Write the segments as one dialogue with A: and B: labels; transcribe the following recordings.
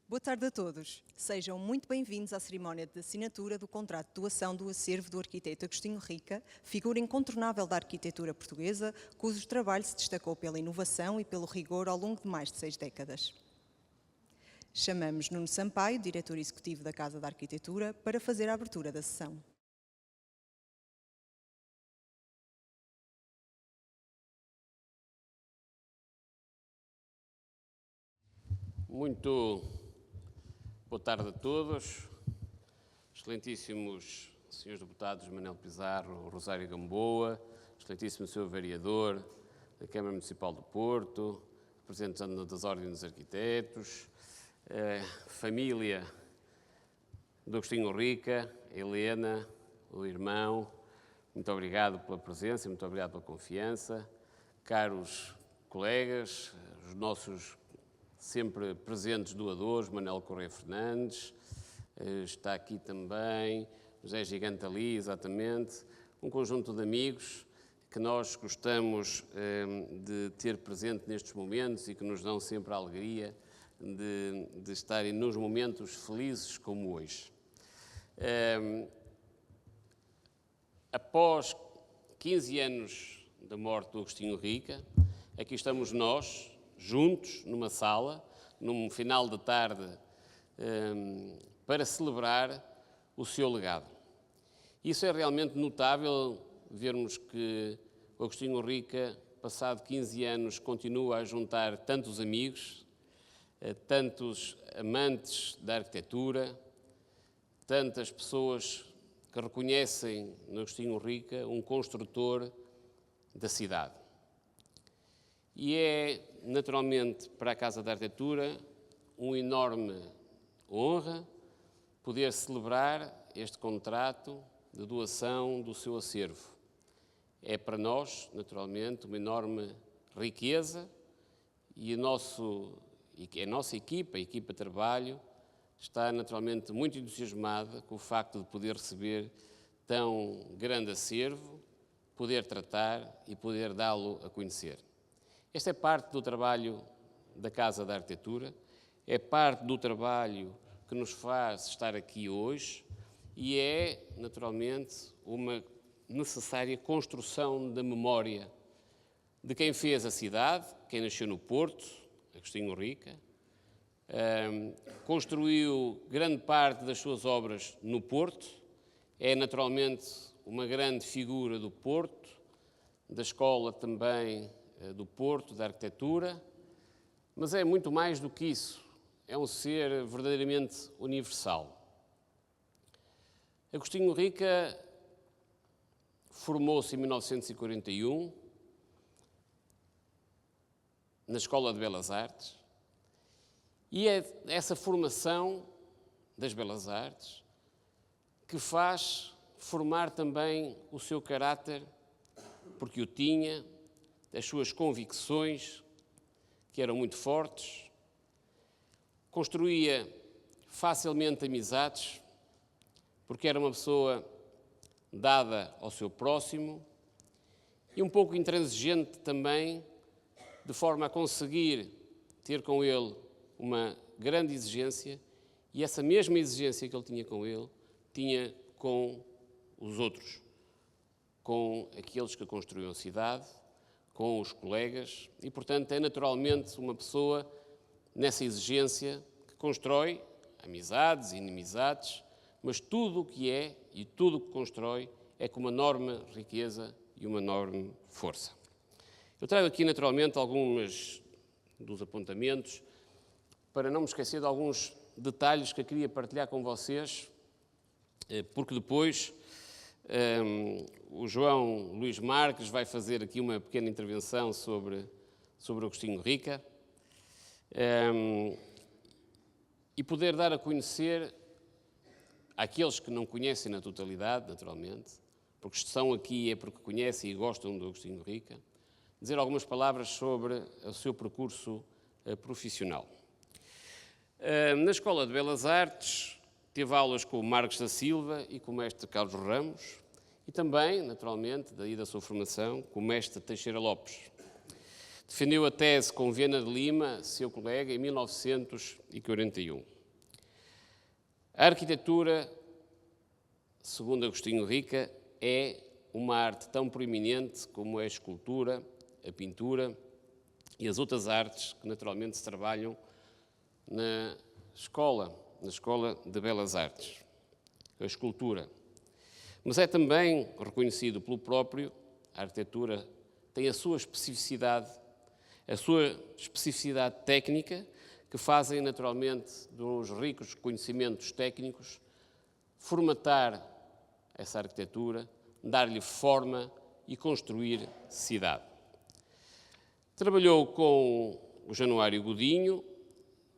A: Boa tarde a todos. Sejam muito bem-vindos à cerimónia de assinatura do contrato de doação do acervo do arquiteto Agostinho Rica, figura incontornável da arquitetura portuguesa, cujo trabalho se destacou pela inovação e pelo rigor ao longo de mais de 6 décadas. Chamamos Nuno Sampaio, diretor executivo da Casa da Arquitetura, para fazer a abertura da sessão.
B: Muito boa tarde a todos, excelentíssimos senhores deputados Manuel Pizarro, Rosário Gamboa, excelentíssimo senhor vereador da Câmara Municipal do Porto, representante das Ordens dos Arquitetos, família do Agostinho Rica, Helena, o irmão, muito obrigado pela presença, muito obrigado pela confiança, caros colegas, os nossos sempre presentes doadores, Manuel Correia Fernandes, está aqui também, José Gigante Ali, exatamente, um conjunto de amigos que nós gostamos de ter presente nestes momentos e que nos dão sempre a alegria de estarem nos momentos felizes como hoje. Após 15 anos da morte do Agostinho Rica, aqui estamos nós, juntos, numa sala, num final de tarde, para celebrar o seu legado. Isso é realmente notável, vermos que o Agostinho Rica, passado 15 anos, continua a juntar tantos amigos, tantos amantes da arquitetura, tantas pessoas que reconhecem no Agostinho Rica um construtor da cidade. E é, naturalmente, para a Casa da Arquitetura, uma enorme honra poder celebrar este contrato de doação do seu acervo. É para nós, naturalmente, uma enorme riqueza e a nossa equipa, a equipa de trabalho, está naturalmente muito entusiasmada com o facto de poder receber tão grande acervo, poder tratar e poder dá-lo a conhecer. Esta é parte do trabalho da Casa da Arquitetura, é parte do trabalho que nos faz estar aqui hoje e é, naturalmente, uma necessária construção da memória de quem fez a cidade, quem nasceu no Porto, Agostinho Rica, construiu grande parte das suas obras no Porto, é naturalmente uma grande figura do Porto, da escola também do Porto, da arquitetura, mas é muito mais do que isso, é um ser verdadeiramente universal. Agostinho Rica formou-se em 1941 na Escola de Belas Artes e é essa formação das Belas Artes que faz formar também o seu caráter, porque o tinha, as suas convicções, que eram muito fortes, construía facilmente amizades, porque era uma pessoa dada ao seu próximo e um pouco intransigente também, de forma a conseguir ter com ele uma grande exigência e essa mesma exigência que ele tinha com ele, tinha com os outros, com aqueles que construíam a cidade, com os colegas e, portanto, é naturalmente uma pessoa nessa exigência que constrói amizades e inimizades, mas tudo o que é e tudo o que constrói é com uma enorme riqueza e uma enorme força. Eu trago aqui, naturalmente, alguns dos apontamentos para não me esquecer de alguns detalhes que eu queria partilhar com vocês, porque depois o João Luís Marques vai fazer aqui uma pequena intervenção sobre Agostinho Rica e poder dar a conhecer àqueles que não conhecem na totalidade, naturalmente, porque estão aqui é porque conhecem e gostam do Agostinho Rica, dizer algumas palavras sobre o seu percurso profissional. Na Escola de Belas Artes teve aulas com o Marcos da Silva e com o mestre Carlos Ramos e também, naturalmente, daí da sua formação, com o mestre Teixeira Lopes. Defendeu a tese com Viana de Lima, seu colega, em 1941. A arquitetura, segundo Agostinho Rica, é uma arte tão proeminente como é a escultura, a pintura e as outras artes que naturalmente se trabalham na Escola de Belas Artes, a escultura. Mas é também reconhecido pelo próprio, a arquitetura tem a sua especificidade técnica, que fazem naturalmente dos ricos conhecimentos técnicos formatar essa arquitetura, dar-lhe forma e construir cidade. Trabalhou com o Januário Godinho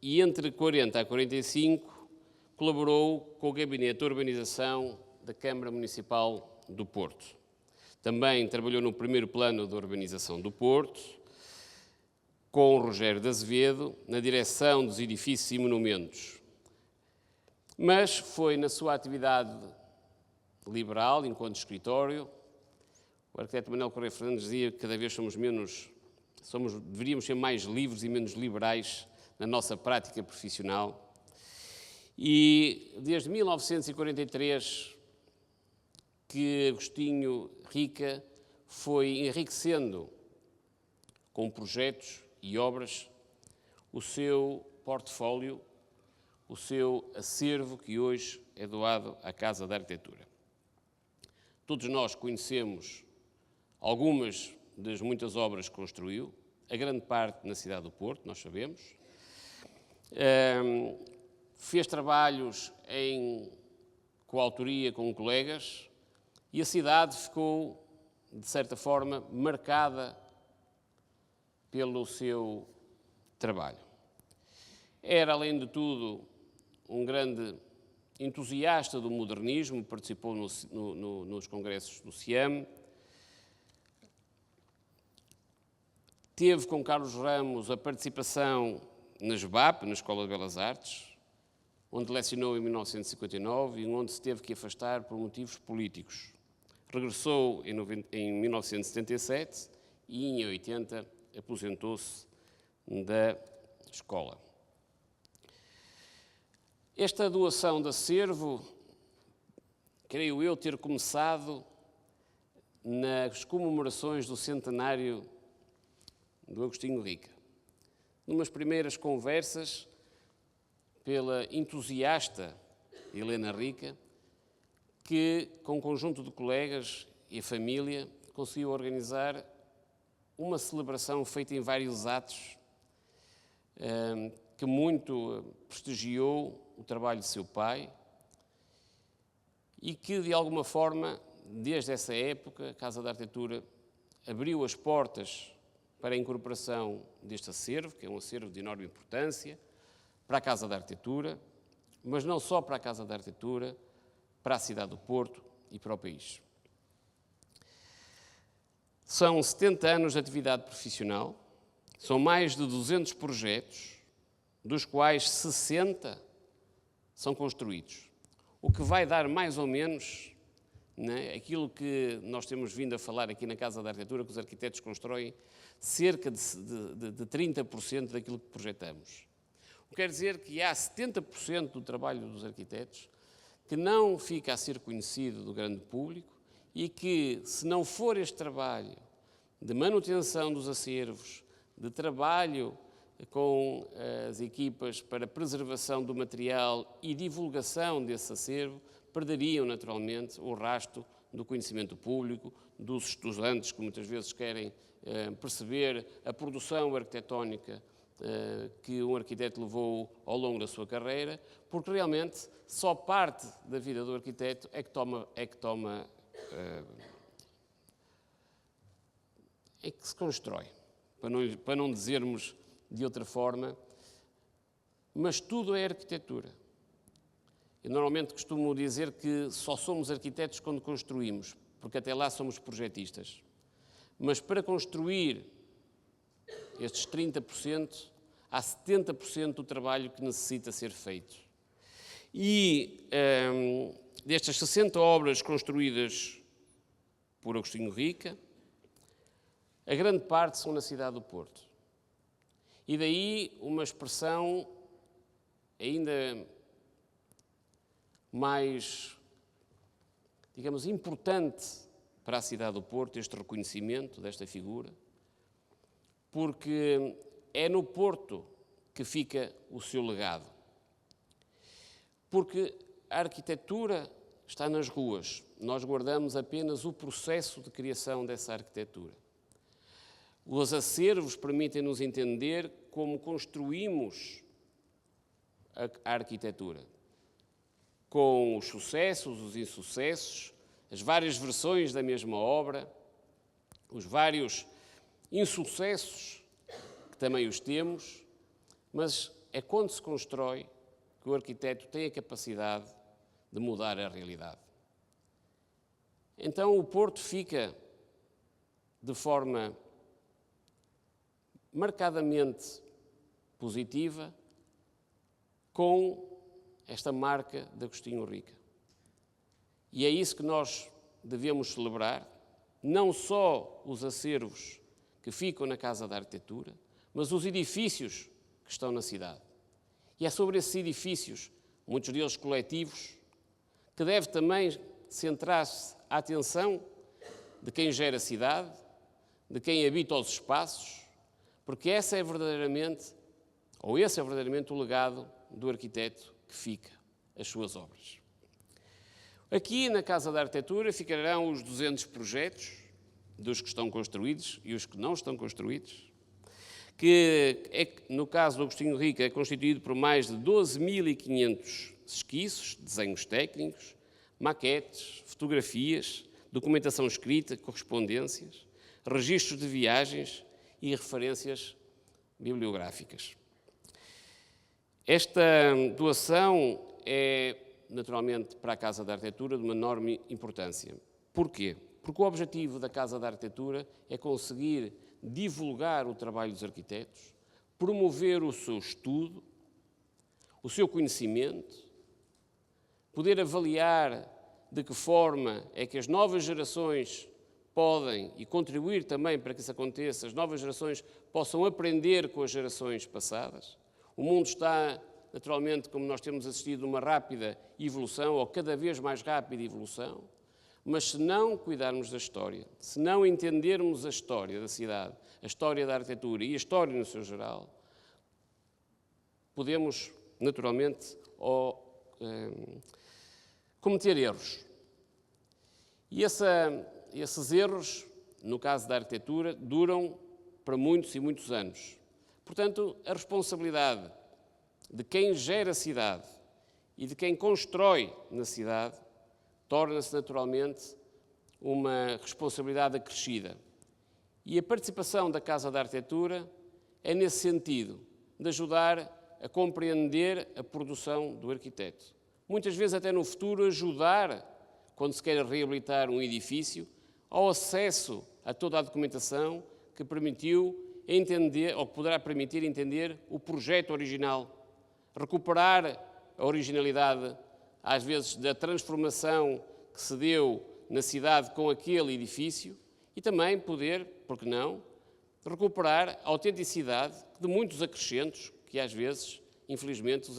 B: e entre 40 a 45 colaborou com o Gabinete de Urbanização da Câmara Municipal do Porto. Também trabalhou no primeiro plano de urbanização do Porto, com o Rogério de Azevedo, na direção dos edifícios e monumentos. Mas foi na sua atividade liberal, enquanto escritório, o arquiteto Manuel Correia Fernandes dizia que cada vez deveríamos ser mais livres e menos liberais na nossa prática profissional. E desde 1943 que Agostinho Rica foi enriquecendo com projetos e obras o seu portfólio, o seu acervo, que hoje é doado à Casa da Arquitetura. Todos nós conhecemos algumas das muitas obras que construiu, a grande parte na cidade do Porto, nós sabemos. Fez trabalhos em coautoria com colegas e a cidade ficou, de certa forma, marcada pelo seu trabalho. Era, além de tudo, um grande entusiasta do modernismo, participou nos congressos do CIAM, teve com Carlos Ramos a participação na SBAP, na Escola de Belas Artes, onde lecionou em 1959 e onde se teve que afastar por motivos políticos. Regressou em 1977 e em 80 aposentou-se da escola. Esta doação de acervo, creio eu, ter começado nas comemorações do centenário do Agostinho Rica. Numas primeiras conversas pela entusiasta Helena Rica, que, com um conjunto de colegas e a família, conseguiu organizar uma celebração feita em vários atos, que muito prestigiou o trabalho de seu pai e que, de alguma forma, desde essa época, a Casa da Arquitetura abriu as portas para a incorporação deste acervo, que é um acervo de enorme importância, para a Casa da Arquitetura, mas não só para a Casa da Arquitetura, para a cidade do Porto e para o país. São 70 anos de atividade profissional, são mais de 200 projetos, dos quais 60 são construídos, o que vai dar mais ou menos, né, aquilo que nós temos vindo a falar aqui na Casa da Arquitetura, que os arquitetos constroem cerca de 30% daquilo que projetamos. O que quer dizer que há 70% do trabalho dos arquitetos que não fica a ser conhecido do grande público e que, se não for este trabalho de manutenção dos acervos, de trabalho com as equipas para preservação do material e divulgação desse acervo, perderiam naturalmente o rastro do conhecimento público, dos estudantes que muitas vezes querem perceber a produção arquitetónica que um arquiteto levou ao longo da sua carreira, porque realmente só parte da vida do arquiteto é que se constrói, para não dizermos de outra forma, mas tudo é arquitetura. Eu normalmente costumo dizer que só somos arquitetos quando construímos, porque até lá somos projetistas. Mas para construir estes 30%, há 70% do trabalho que necessita ser feito. E destas 60 obras construídas por Agostinho Rica, a grande parte são na cidade do Porto. E daí uma expressão ainda mais, digamos, importante para a cidade do Porto, este reconhecimento desta figura, porque é no Porto que fica o seu legado. Porque a arquitetura está nas ruas, nós guardamos apenas o processo de criação dessa arquitetura. Os acervos permitem-nos entender como construímos a arquitetura, com os sucessos, os insucessos, as várias versões da mesma obra, os vários insucessos, que também os temos, mas é quando se constrói que o arquiteto tem a capacidade de mudar a realidade. Então o Porto fica de forma marcadamente positiva com esta marca de Agostinho Rica. E é isso que nós devemos celebrar, não só os acervos que ficam na Casa da Arquitetura, mas os edifícios que estão na cidade. E é sobre esses edifícios, muitos deles coletivos, que deve também centrar-se a atenção de quem gera a cidade, de quem habita os espaços, porque esse é verdadeiramente o legado do arquiteto que fica, as suas obras. Aqui na Casa da Arquitetura ficarão os 200 projetos, dos que estão construídos e os que não estão construídos, que no caso do Agostinho Rica é constituído por mais de 12.500 esquiços, desenhos técnicos, maquetes, fotografias, documentação escrita, correspondências, registros de viagens e referências bibliográficas. Esta doação é, naturalmente, para a Casa da Arquitetura de uma enorme importância. Porquê? Porque o objetivo da Casa da Arquitetura é conseguir divulgar o trabalho dos arquitetos, promover o seu estudo, o seu conhecimento, poder avaliar de que forma é que as novas gerações podem, e contribuir também para que isso aconteça, as novas gerações possam aprender com as gerações passadas. O mundo está, naturalmente, como nós temos assistido, uma rápida evolução, ou cada vez mais rápida evolução, mas se não cuidarmos da história, se não entendermos a história da cidade, a história da arquitetura e a história no seu geral, podemos, naturalmente, cometer erros. E esses erros, no caso da arquitetura, duram para muitos e muitos anos. Portanto, a responsabilidade de quem gera a cidade e de quem constrói na cidade torna-se naturalmente uma responsabilidade acrescida. E a participação da Casa da Arquitetura é nesse sentido, de ajudar a compreender a produção do arquiteto. Muitas vezes até no futuro ajudar, quando se quer reabilitar um edifício, ao acesso a toda a documentação que permitiu entender, ou que poderá permitir entender o projeto original, recuperar a originalidade, às vezes, da transformação que se deu na cidade com aquele edifício e também poder, por que não, recuperar a autenticidade de muitos acrescentos que, às vezes, infelizmente,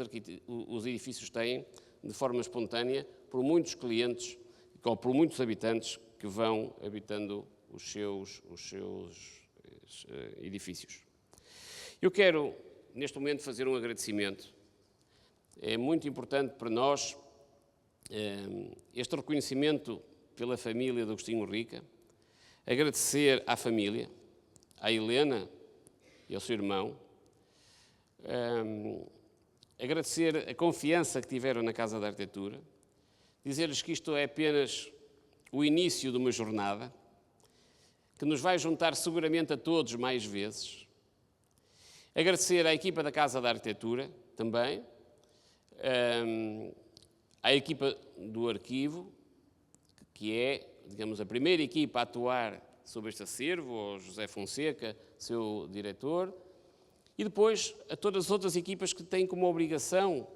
B: os edifícios têm de forma espontânea por muitos clientes ou por muitos habitantes que vão habitando os seus edifícios. Eu quero, neste momento, fazer um agradecimento. É muito importante para nós este reconhecimento pela família de Agostinho Rica, agradecer à família, à Helena e ao seu irmão, agradecer a confiança que tiveram na Casa da Arquitetura, dizer-lhes que isto é apenas o início de uma jornada, que nos vai juntar seguramente a todos mais vezes. Agradecer à equipa da Casa da Arquitetura também, à equipa do arquivo, que é, digamos, a primeira equipa a atuar sobre este acervo, ao José Fonseca, seu diretor, e depois a todas as outras equipas que têm como obrigação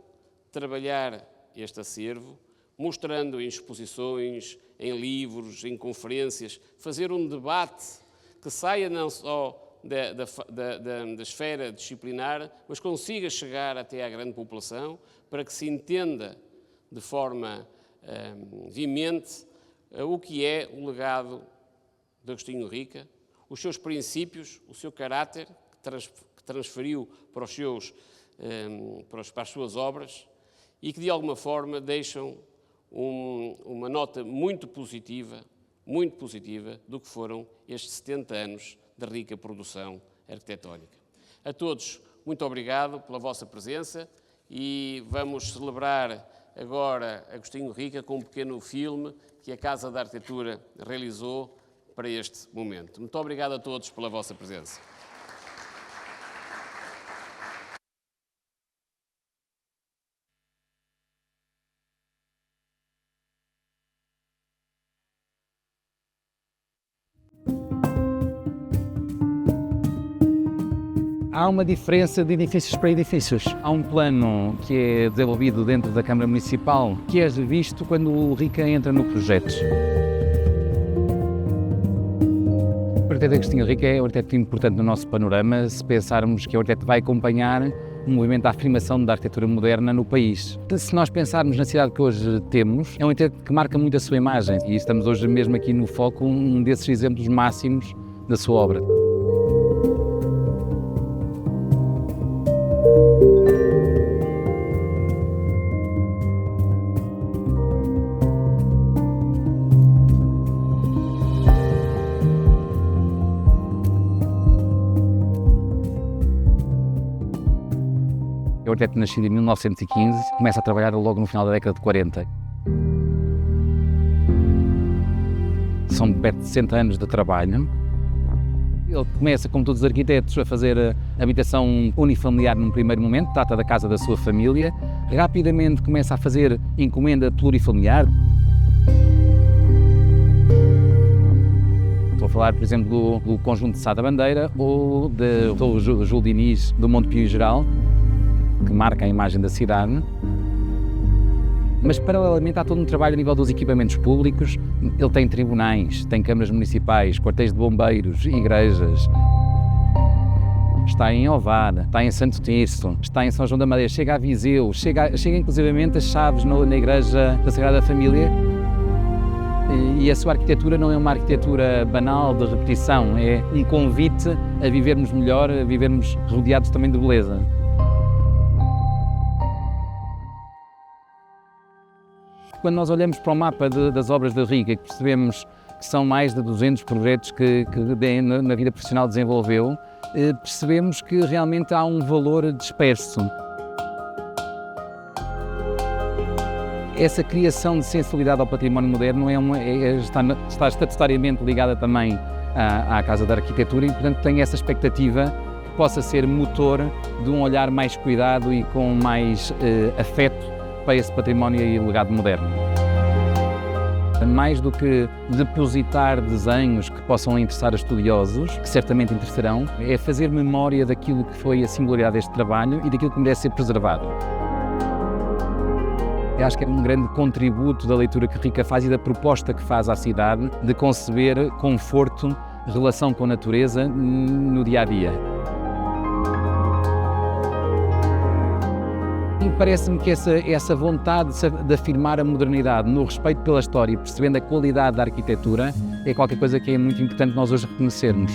B: trabalhar este acervo, mostrando em exposições, em livros, em conferências, fazer um debate que saia não só da esfera disciplinar, mas consiga chegar até à grande população, para que se entenda de forma veemente o que é o legado de Agostinho Rica, os seus princípios, o seu caráter, que transferiu para as suas obras e que, de alguma forma, deixam uma nota muito positiva do que foram estes 70 anos de rica produção arquitetónica. A todos, muito obrigado pela vossa presença e vamos celebrar agora Agostinho Rica com um pequeno filme que a Casa da Arquitetura realizou para este momento. Muito obrigado a todos pela vossa presença.
C: Há uma diferença de edifícios para edifícios. Há um plano que é desenvolvido dentro da Câmara Municipal que é visto quando o Rica entra no projeto. O arquiteto Agostinho Rica é um arquiteto importante no nosso panorama se pensarmos que é um arquiteto que vai acompanhar um movimento de afirmação da arquitetura moderna no país. Se nós pensarmos na cidade que hoje temos, é um arquiteto que marca muito a sua imagem e estamos hoje mesmo aqui no foco um desses exemplos máximos da sua obra. É um arquiteto nascido em 1915, começa a trabalhar logo no final da década de 40. São perto de 60 anos de trabalho. Ele começa, como todos os arquitetos, a fazer a habitação unifamiliar num primeiro momento, trata da casa da sua família. Rapidamente começa a fazer encomenda plurifamiliar. Estou a falar, por exemplo, do conjunto de Sá da Bandeira ou do Júlio Diniz do Monte Pio Geral, que marca a imagem da cidade. Mas, paralelamente, há todo um trabalho a nível dos equipamentos públicos. Ele tem tribunais, tem câmaras municipais, quartéis de bombeiros, igrejas. Está em Ovar, está em Santo Tirso, está em São João da Madeira, chega a Viseu, chega inclusivamente as chaves na Igreja da Sagrada Família. E a sua arquitetura não é uma arquitetura banal de repetição, é um convite a vivermos melhor, a vivermos rodeados também de beleza. Quando nós olhamos para o mapa das obras de Rica, percebemos que são mais de 200 projetos que na vida profissional desenvolveu, percebemos que realmente há um valor disperso. Essa criação de sensibilidade ao património moderno está estatutariamente ligada também à Casa da Arquitetura e, portanto, tem essa expectativa que possa ser motor de um olhar mais cuidado e com mais afeto para esse património e legado moderno. Mais do que depositar desenhos que possam interessar a estudiosos, que certamente interessarão, é fazer memória daquilo que foi a singularidade deste trabalho e daquilo que merece ser preservado. Eu acho que é um grande contributo da leitura que Rica faz e da proposta que faz à cidade de conceber conforto, relação com a natureza no dia-a-dia. Parece-me que essa vontade de afirmar a modernidade no respeito pela história, percebendo a qualidade da arquitetura, é qualquer coisa que é muito importante nós hoje reconhecermos.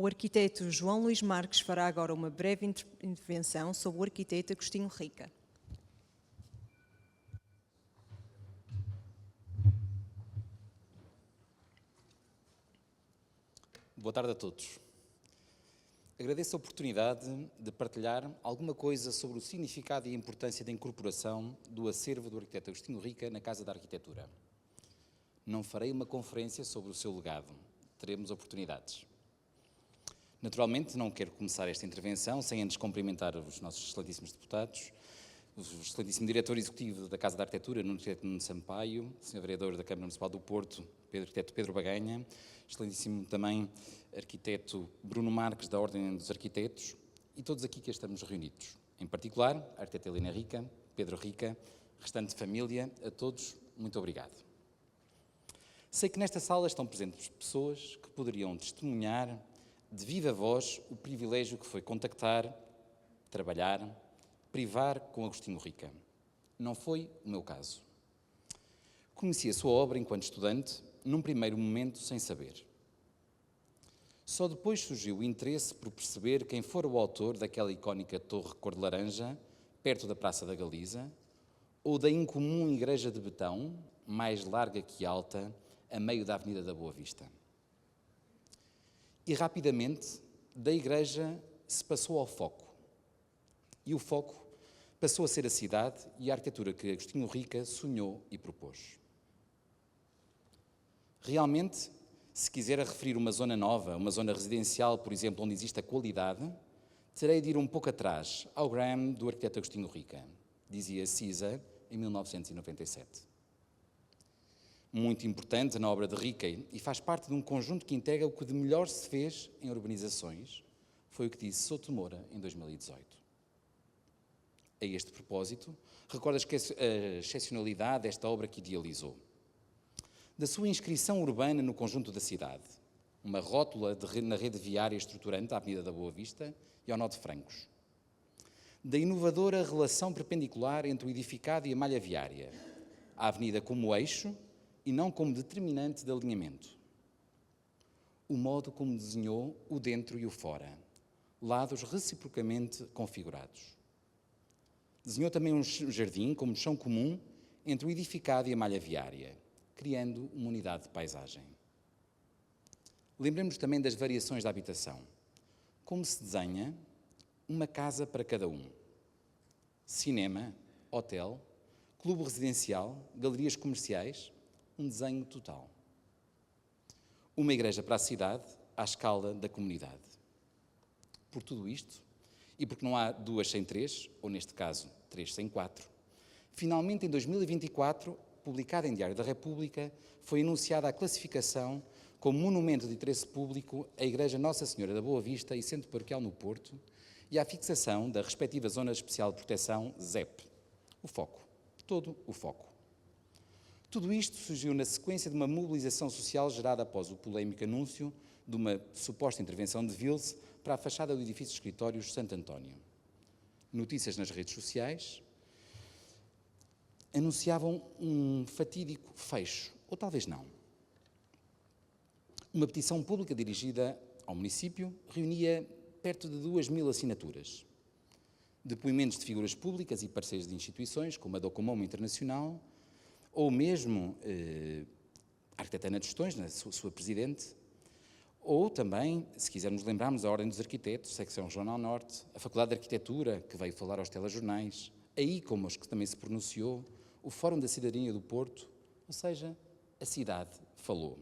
A: O arquiteto João Luís Marques fará agora uma breve intervenção sobre o arquiteto Agostinho Rica.
D: Boa tarde a todos. Agradeço a oportunidade de partilhar alguma coisa sobre o significado e a importância da incorporação do acervo do arquiteto Agostinho Rica na Casa da Arquitetura. Não farei uma conferência sobre o seu legado, teremos oportunidades. Naturalmente, não quero começar esta intervenção sem antes cumprimentar os nossos excelentíssimos deputados, o excelentíssimo diretor executivo da Casa da Arquitetura, Nuno Sampaio, Sr. Vereador da Câmara Municipal do Porto, arquiteto Pedro Baganha, excelentíssimo também arquiteto Bruno Marques, da Ordem dos Arquitetos, e todos aqui que estamos reunidos. Em particular, a arquiteta Helena Rica, Pedro Rica, restante família, a todos, muito obrigado. Sei que nesta sala estão presentes pessoas que poderiam testemunhar de viva voz o privilégio que foi contactar, trabalhar, privar com Agostinho Rica. Não foi o meu caso. Conheci a sua obra enquanto estudante, num primeiro momento sem saber. Só depois surgiu o interesse por perceber quem fora o autor daquela icónica torre cor de laranja, perto da Praça da Galiza, ou da incomum igreja de betão, mais larga que alta, a meio da Avenida da Boa Vista. E rapidamente, da igreja se passou ao foco. E o foco passou a ser a cidade e a arquitetura que Agostinho Rica sonhou e propôs. Realmente, se quiser referir uma zona nova, uma zona residencial, por exemplo, onde existe a qualidade, terei de ir um pouco atrás, ao Graham do arquiteto Agostinho Rica, dizia Cisa em 1997. Muito importante na obra de Rica e faz parte de um conjunto que integra o que de melhor se fez em urbanizações, foi o que disse Souto Moura em 2018. A este propósito, recordo a excepcionalidade desta obra que idealizou. Da sua inscrição urbana no conjunto da cidade, uma rótula na rede viária estruturante à Avenida da Boa Vista e ao Nó de Francos. Da inovadora relação perpendicular entre o edificado e a malha viária, a avenida como eixo e não como determinante de alinhamento. O modo como desenhou o dentro e o fora, lados reciprocamente configurados. Desenhou também um jardim como chão comum entre o edificado e a malha viária, criando uma unidade de paisagem. Lembremos também das variações da habitação. Como se desenha uma casa para cada um. Cinema, hotel, clube residencial, galerias comerciais, um desenho total. Uma igreja para a cidade, à escala da comunidade. Por tudo isto, e porque não há duas sem três, ou neste caso, 3 sem 4, finalmente em 2024, publicada em Diário da República, foi anunciada a classificação como monumento de interesse público a Igreja Nossa Senhora da Boa Vista e Centro Paroquial no Porto e a fixação da respectiva Zona Especial de Proteção, ZEP. O foco. Todo o foco. Tudo isto surgiu na sequência de uma mobilização social gerada após o polémico anúncio de uma suposta intervenção de Vils para a fachada do edifício de escritórios Santo António. Notícias nas redes sociais anunciavam um fatídico fecho, ou talvez não. Uma petição pública dirigida ao município reunia perto de 2.000 assinaturas. Depoimentos de figuras públicas e parceiros de instituições, como a Docomomo Internacional, ou mesmo a arquiteta Ana de Tostões, sua presidente, ou também, se quisermos lembrarmos, a Ordem dos Arquitetos, Secção Jornal Norte, a Faculdade de Arquitetura, que veio falar aos telejornais, aí como os que também se pronunciou, o Fórum da Cidadania do Porto, ou seja, a cidade falou.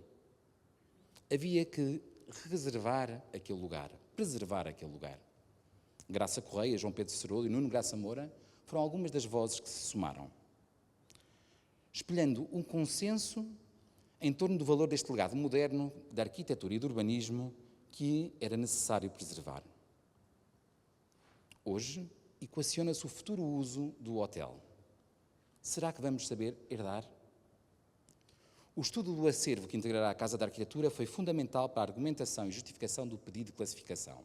D: Havia que reservar aquele lugar, preservar aquele lugar. Graça Correia, João Pedro Cerolo e Nuno Graça Moura foram algumas das vozes que se somaram, espelhando um consenso em torno do valor deste legado moderno da arquitetura e do urbanismo que era necessário preservar. Hoje, equaciona-se o futuro uso do hotel. Será que vamos saber herdar? O estudo do acervo que integrará a Casa da Arquitetura foi fundamental para a argumentação e justificação do pedido de classificação.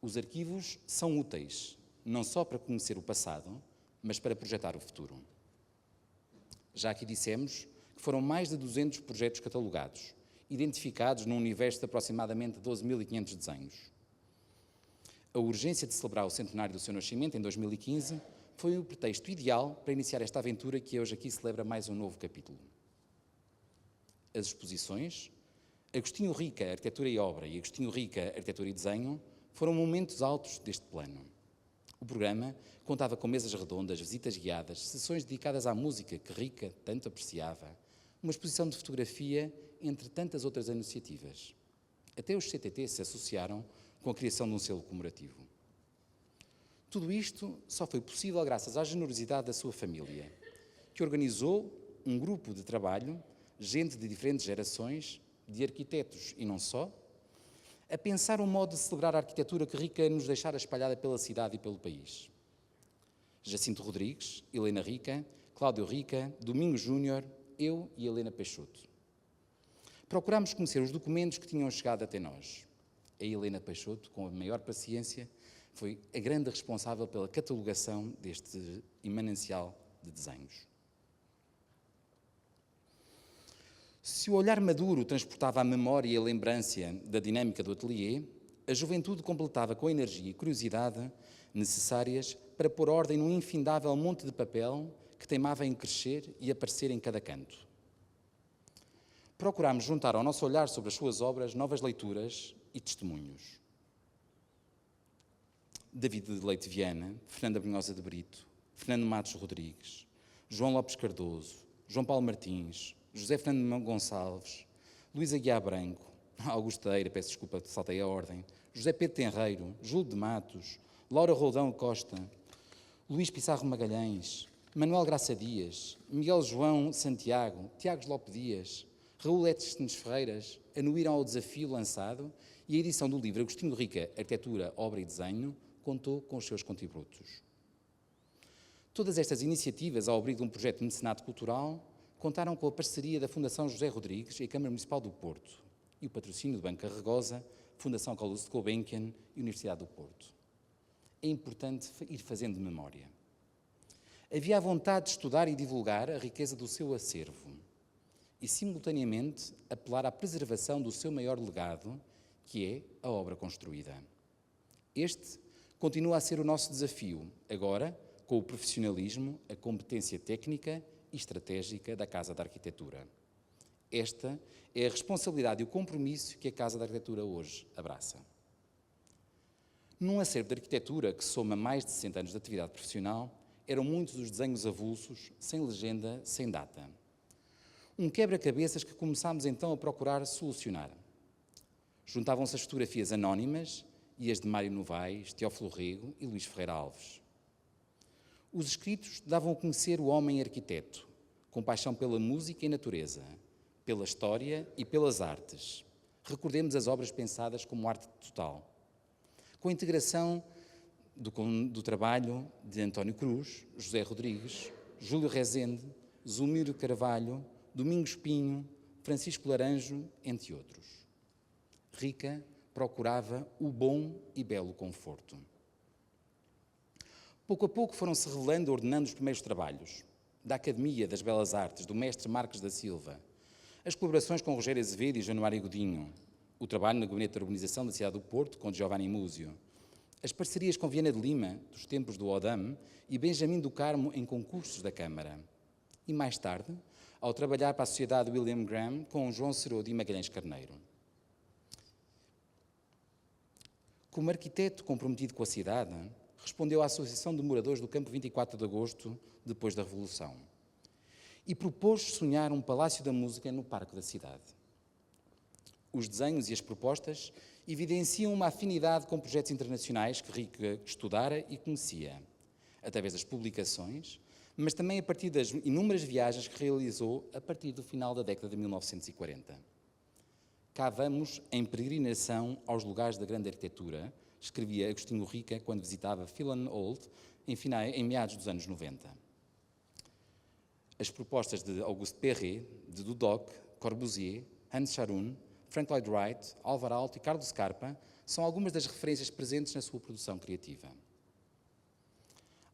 D: Os arquivos são úteis, não só para conhecer o passado, mas para projetar o futuro. Já aqui dissemos que foram mais de 200 projetos catalogados, identificados num universo de aproximadamente 12.500 desenhos. A urgência de celebrar o centenário do seu nascimento, em 2015, foi o pretexto ideal para iniciar esta aventura que hoje aqui celebra mais um novo capítulo. As exposições, Agostinho Rica, Arquitetura e Obra e Agostinho Rica, Arquitetura e Desenho, foram momentos altos deste plano. O programa contava com mesas redondas, visitas guiadas, sessões dedicadas à música que Rica tanto apreciava, uma exposição de fotografia, entre tantas outras iniciativas. Até os CTT se associaram com a criação de um selo comemorativo. Tudo isto só foi possível graças à generosidade da sua família, que organizou um grupo de trabalho, gente de diferentes gerações, de arquitetos e não só, a pensar um modo de celebrar a arquitetura que Rica nos deixara espalhada pela cidade e pelo país. Jacinto Rodrigues, Helena Rica, Cláudio Rica, Domingos Júnior, eu e Helena Peixoto. Procurámos conhecer os documentos que tinham chegado até nós. A Helena Peixoto, com a maior paciência, foi a grande responsável pela catalogação deste manancial de desenhos. Se o olhar maduro transportava a memória e a lembrança da dinâmica do ateliê, a juventude completava com a energia e curiosidade necessárias para pôr ordem num infindável monte de papel que teimava em crescer e aparecer em cada canto. Procurámos juntar ao nosso olhar sobre as suas obras novas leituras e testemunhos. David de Leite Viana, Fernanda Brunhosa de Brito, Fernando Matos Rodrigues, João Lopes Cardoso, João Paulo Martins, José Fernando Gonçalves, Luís Aguiar Branco, Augusto Eira, peço desculpa, saltei a ordem, José Pedro Tenreiro, Júlio de Matos, Laura Roldão Costa, Luís Pissarro Magalhães, Manuel Graça Dias, Miguel João Santiago, Tiago Lopes Dias, Raul Etchens Ferreiras anuíram ao desafio lançado e a edição do livro Agostinho Rica, Arquitetura, Obra e Desenho contou com os seus contributos. Todas estas iniciativas, ao abrigo de um projeto de mecenato cultural, contaram com a parceria da Fundação José Rodrigues e a Câmara Municipal do Porto e o patrocínio do Banco Carregosa, Fundação Carlos de Gulbenkian e Universidade do Porto. É importante ir fazendo memória. Havia a vontade de estudar e divulgar a riqueza do seu acervo e, simultaneamente, apelar à preservação do seu maior legado, que é a obra construída. Este continua a ser o nosso desafio, agora, com o profissionalismo, a competência técnica e estratégica da Casa da Arquitetura. Esta é a responsabilidade e o compromisso que a Casa da Arquitetura hoje abraça. Num acervo de arquitetura que soma mais de 60 anos de atividade profissional, eram muitos os desenhos avulsos, sem legenda, sem data. Um quebra-cabeças que começámos então a procurar solucionar. Juntavam-se as fotografias anónimas e as de Mário Novaes, Teófilo Rego e Luís Ferreira Alves. Os escritos davam a conhecer o homem arquiteto, com paixão pela música e natureza, pela história e pelas artes. Recordemos as obras pensadas como arte total. Com a integração do trabalho de António Cruz, José Rodrigues, Júlio Rezende, Zulmiro Carvalho, Domingos Pinho, Francisco Laranjo, entre outros. Rica procurava o bom e belo conforto. Pouco a pouco foram-se revelando e ordenando os primeiros trabalhos, da Academia das Belas Artes, do mestre Marques da Silva, as colaborações com Rogério Azevedo e Januário Godinho, o trabalho no Gabinete de Urbanização da cidade do Porto, com Giovanni Múzio, as parcerias com Viana de Lima, dos tempos do Odam, e Benjamin do Carmo em concursos da Câmara. E mais tarde, ao trabalhar para a Sociedade William Graham com João Cerodo e Magalhães Carneiro. Como arquiteto comprometido com a cidade, respondeu à Associação de Moradores do Campo 24 de Agosto, depois da Revolução, e propôs sonhar um Palácio da Música no Parque da cidade. Os desenhos e as propostas evidenciam uma afinidade com projetos internacionais que Rica estudara e conhecia, através das publicações, mas também a partir das inúmeras viagens que realizou a partir do final da década de 1940. Cá vamos em peregrinação aos lugares da grande arquitetura, escrevia Agostinho Rica quando visitava Philan Old em meados dos anos 90. As propostas de Auguste Perret, de Dudok, Corbusier, Hans Scharoun, Frank Lloyd Wright, Alvar Aalto e Carlos Scarpa são algumas das referências presentes na sua produção criativa.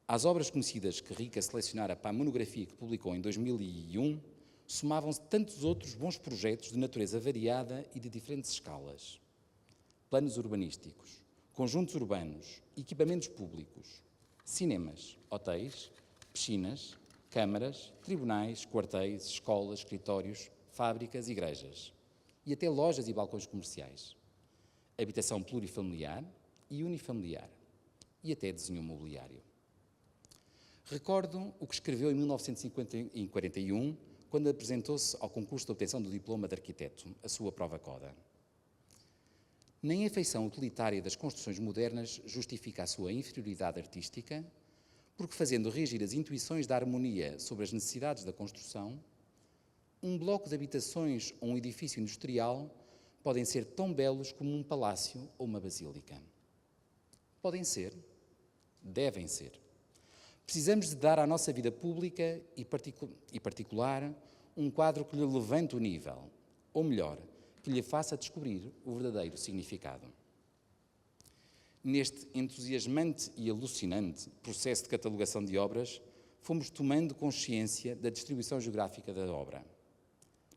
D: Às obras conhecidas que Rica selecionara para a monografia que publicou em 2001, somavam-se tantos outros bons projetos de natureza variada e de diferentes escalas. Planos urbanísticos, conjuntos urbanos, equipamentos públicos, cinemas, hotéis, piscinas, câmaras, tribunais, quartéis, escolas, escritórios, fábricas, igrejas e até lojas e balcões comerciais, habitação plurifamiliar e unifamiliar e até desenho mobiliário. Recordo o que escreveu em 1941, quando apresentou-se ao concurso de obtenção do diploma de arquiteto, a sua prova coda. Nem a feição utilitária das construções modernas justifica a sua inferioridade artística, porque, fazendo reagir as intuições da harmonia sobre as necessidades da construção, um bloco de habitações ou um edifício industrial podem ser tão belos como um palácio ou uma basílica. Podem ser, devem ser. Precisamos de dar à nossa vida pública e particular um quadro que lhe levante o nível, ou melhor, que lhe faça descobrir o verdadeiro significado. Neste entusiasmante e alucinante processo de catalogação de obras, fomos tomando consciência da distribuição geográfica da obra.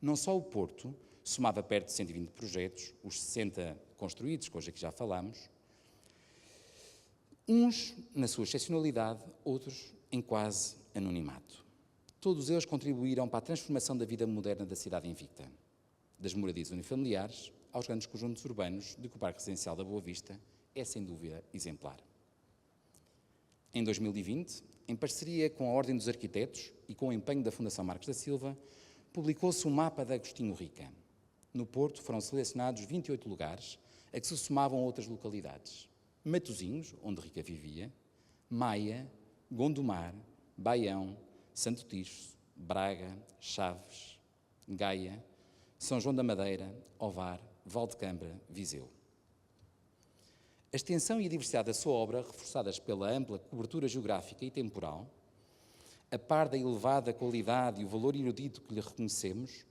D: Não só o Porto somava perto de 120 projetos, os 60 construídos, que hoje aqui já falamos, uns na sua excepcionalidade, outros em quase anonimato. Todos eles contribuíram para a transformação da vida moderna da cidade invicta, das moradias unifamiliares aos grandes conjuntos urbanos de que o Parque Residencial da Boa Vista é, sem dúvida, exemplar. Em 2020, em parceria com a Ordem dos Arquitetos e com o empenho da Fundação Marcos da Silva, publicou-se um mapa de Agostinho Rica. No Porto foram selecionados 28 lugares, a que se somavam outras localidades. Matosinhos, onde Rica vivia, Maia, Gondomar, Baião, Santo Tirso, Braga, Chaves, Gaia, São João da Madeira, Ovar, Valdecambra, Viseu. A extensão e a diversidade da sua obra, reforçadas pela ampla cobertura geográfica e temporal, a par da elevada qualidade e o valor erudito que lhe reconhecemos,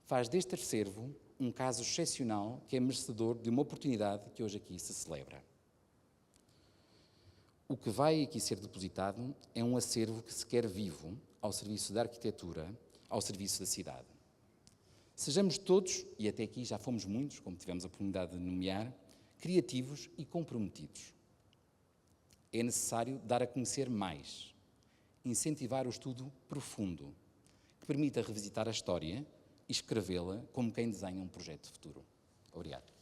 D: faz deste acervo um caso excepcional que é merecedor de uma oportunidade que hoje aqui se celebra. O que vai aqui ser depositado é um acervo que se quer vivo, ao serviço da arquitetura, ao serviço da cidade. Sejamos todos, e até aqui já fomos muitos, como tivemos a oportunidade de nomear, criativos e comprometidos. É necessário dar a conhecer mais, incentivar o estudo profundo, que permita revisitar a história e escrevê-la como quem desenha um projeto de futuro. Obrigado.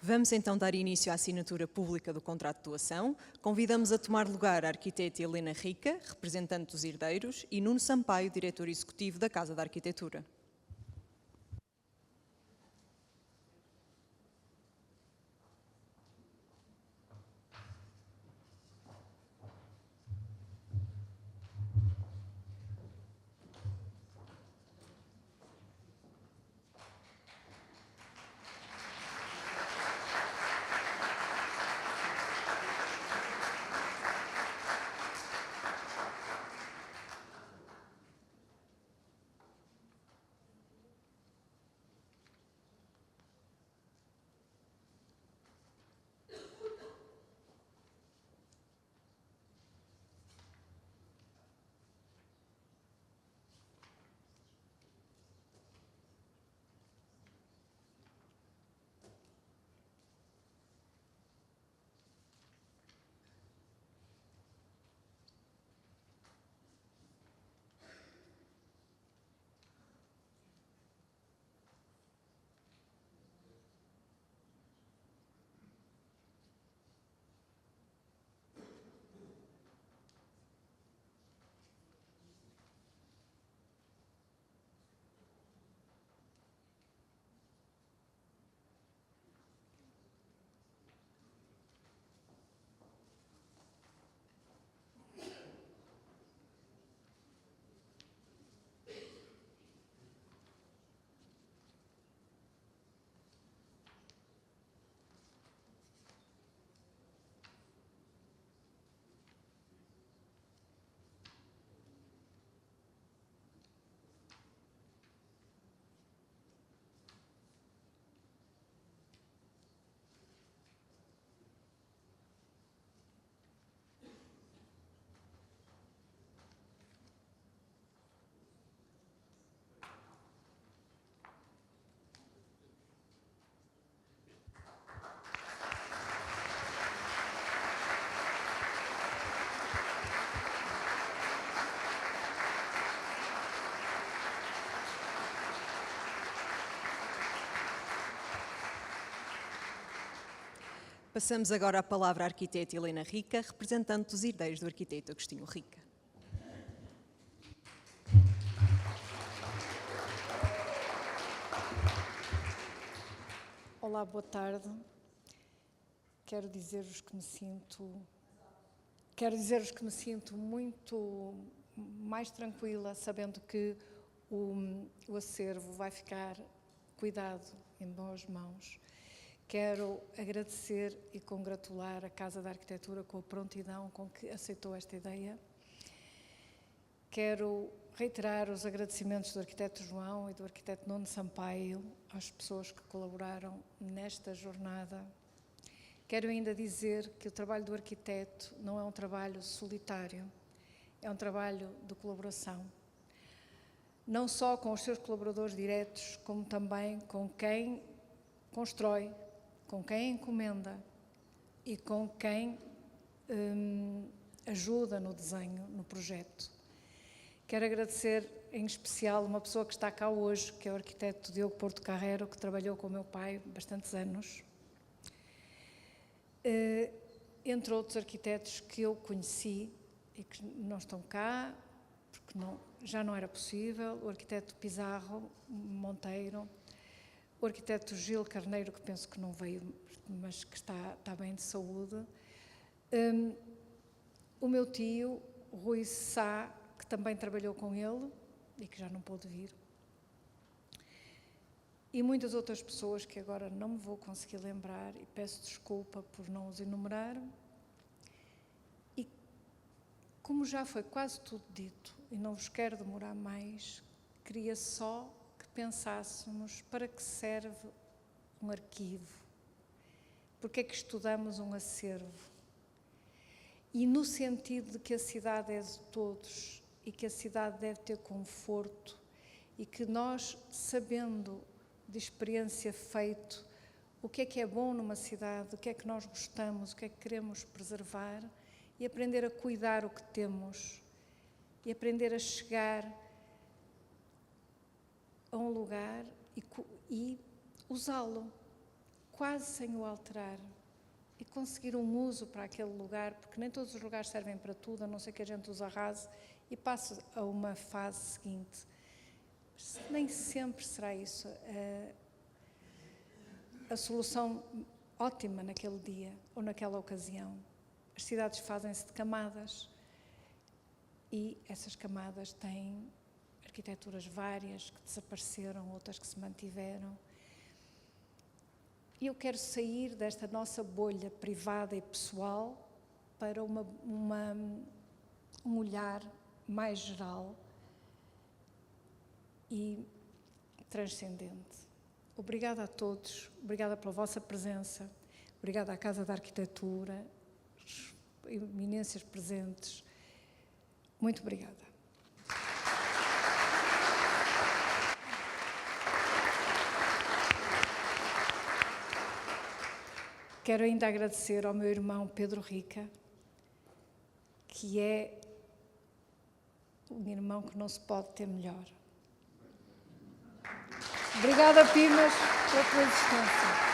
A: Vamos então dar início à assinatura pública do contrato de doação. Convidamos a tomar lugar a arquiteta Helena Rica, representante dos herdeiros, e Nuno Sampaio, diretor executivo da Casa da Arquitetura. Passamos agora a palavra à arquiteta Helena Rica, representante dos herdeiros do arquiteto Agostinho Rica.
E: Olá, boa tarde. Quero dizer-vos que me sinto muito mais tranquila, sabendo que o acervo vai ficar cuidado em boas mãos. Quero agradecer e congratular a Casa da Arquitetura com a prontidão com que aceitou esta ideia. Quero reiterar os agradecimentos do arquiteto João e do arquiteto Nuno Sampaio às pessoas que colaboraram nesta jornada. Quero ainda dizer que o trabalho do arquiteto não é um trabalho solitário, é um trabalho de colaboração. Não só com os seus colaboradores diretos, como também com quem constrói, com quem encomenda e com quem ajuda no desenho, no projeto. Quero agradecer em especial uma pessoa que está cá hoje, que é o arquiteto Diogo Porto Carrero, que trabalhou com o meu pai bastantes anos. Entre outros arquitetos que eu conheci e que não estão cá, porque já não era possível, o arquiteto Pizarro Monteiro, o arquiteto Gil Carneiro, que penso que não veio, mas que está bem de saúde, o meu tio, Rui Sá, que também trabalhou com ele e que já não pôde vir, e muitas outras pessoas que agora não me vou conseguir lembrar e peço desculpa por não os enumerar. E como já foi quase tudo dito e não vos quero demorar mais, queria só que pensássemos para que serve um arquivo, porque é que estudamos um acervo, e no sentido de que a cidade é de todos e que a cidade deve ter conforto e que nós, sabendo de experiência feito, o que é bom numa cidade, o que é que nós gostamos, o que é que queremos preservar, e aprender a cuidar o que temos e aprender a chegar a um lugar e usá-lo, quase sem o alterar, e conseguir um uso para aquele lugar, porque nem todos os lugares servem para tudo, a não ser que a gente os arrase e passe a uma fase seguinte. Nem sempre será isso a solução ótima naquele dia ou naquela ocasião. As cidades fazem-se de camadas e essas camadas têm arquiteturas várias que desapareceram, outras que se mantiveram. E eu quero sair desta nossa bolha privada e pessoal para um olhar mais geral e transcendente. Obrigada a todos, obrigada pela vossa presença, obrigada à Casa da Arquitetura, eminências presentes. Muito obrigada. Quero ainda agradecer ao meu irmão Pedro Rica, que é um irmão que não se pode ter melhor. Obrigada, Pimas, pela tua existência.